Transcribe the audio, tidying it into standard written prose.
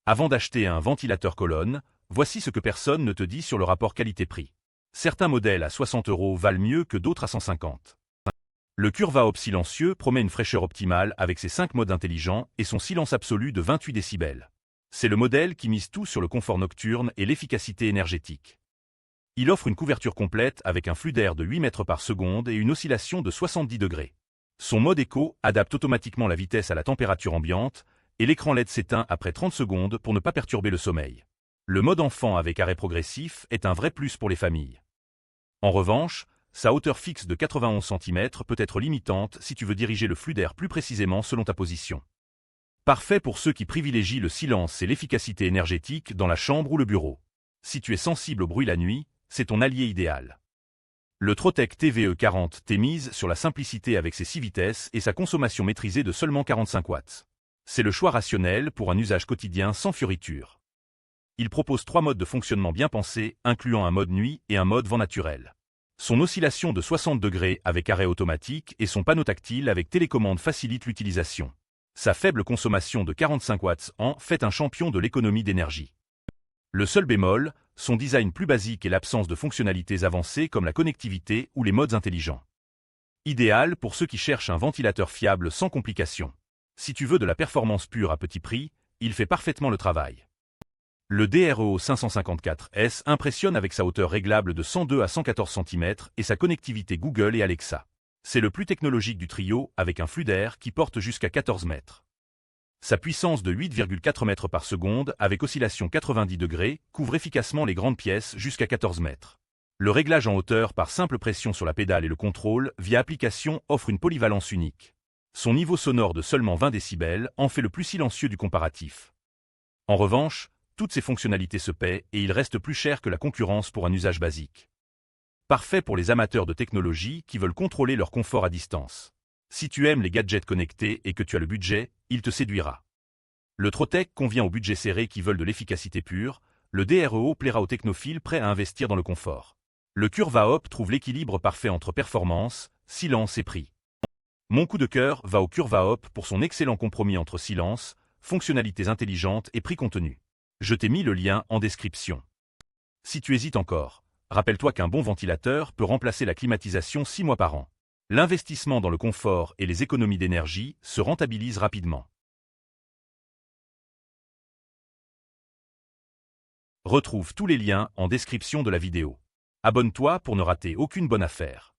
Avant d'acheter un ventilateur colonne, voici ce que personne ne te dit sur le rapport qualité-prix. Certains modèles à 60 € valent mieux que d'autres à 150. Le CurvaHop silencieux promet une fraîcheur optimale avec ses 5 modes intelligents et son silence absolu de 28 décibels. C'est le modèle qui mise tout sur le confort nocturne et l'efficacité énergétique. Il offre une couverture complète avec un flux d'air de 8 mètres par seconde et une oscillation de 70 degrés. Son mode éco adapte automatiquement la vitesse à la température ambiante et l'écran LED s'éteint après 30 secondes pour ne pas perturber le sommeil. Le mode enfant avec arrêt progressif est un vrai plus pour les familles. En revanche, sa hauteur fixe de 91 cm peut être limitante si tu veux diriger le flux d'air plus précisément selon ta position. Parfait pour ceux qui privilégient le silence et l'efficacité énergétique dans la chambre ou le bureau. Si tu es sensible au bruit la nuit, c'est ton allié idéal. Le Trotec TVE40T mise sur la simplicité avec ses 6 vitesses et sa consommation maîtrisée de seulement 45 watts. C'est le choix rationnel pour un usage quotidien sans fioritures. Il propose 3 modes de fonctionnement bien pensés, incluant un mode nuit et un mode vent naturel. Son oscillation de 60 degrés avec arrêt automatique et son panneau tactile avec télécommande facilitent l'utilisation. Sa faible consommation de 45 watts en fait un champion de l'économie d'énergie. Le seul bémol, son design plus basique et l'absence de fonctionnalités avancées comme la connectivité ou les modes intelligents. Idéal pour ceux qui cherchent un ventilateur fiable sans complications. Si tu veux de la performance pure à petit prix, il fait parfaitement le travail. Le DREO 554S impressionne avec sa hauteur réglable de 102 à 114 cm et sa connectivité Google et Alexa. C'est le plus technologique du trio avec un flux d'air qui porte jusqu'à 14 mètres. Sa puissance de 8,4 mètres par seconde avec oscillation 90 degrés couvre efficacement les grandes pièces jusqu'à 14 mètres. Le réglage en hauteur par simple pression sur la pédale et le contrôle via application offre une polyvalence unique. Son niveau sonore de seulement 20 décibels en fait le plus silencieux du comparatif. En revanche, toutes ces fonctionnalités se paient et il reste plus cher que la concurrence pour un usage basique. Parfait pour les amateurs de technologie qui veulent contrôler leur confort à distance. Si tu aimes les gadgets connectés et que tu as le budget, il te séduira. Le Trotec convient aux budgets serrés qui veulent de l'efficacité pure, le DREO plaira aux technophiles prêts à investir dans le confort. Le CurvaHop trouve l'équilibre parfait entre performance, silence et prix. Mon coup de cœur va au CurvaHop pour son excellent compromis entre silence, fonctionnalités intelligentes et prix contenu. Je t'ai mis le lien en description. Si tu hésites encore, rappelle-toi qu'un bon ventilateur peut remplacer la climatisation 6 mois par an. L'investissement dans le confort et les économies d'énergie se rentabilisent rapidement. Retrouve tous les liens en description de la vidéo. Abonne-toi pour ne rater aucune bonne affaire.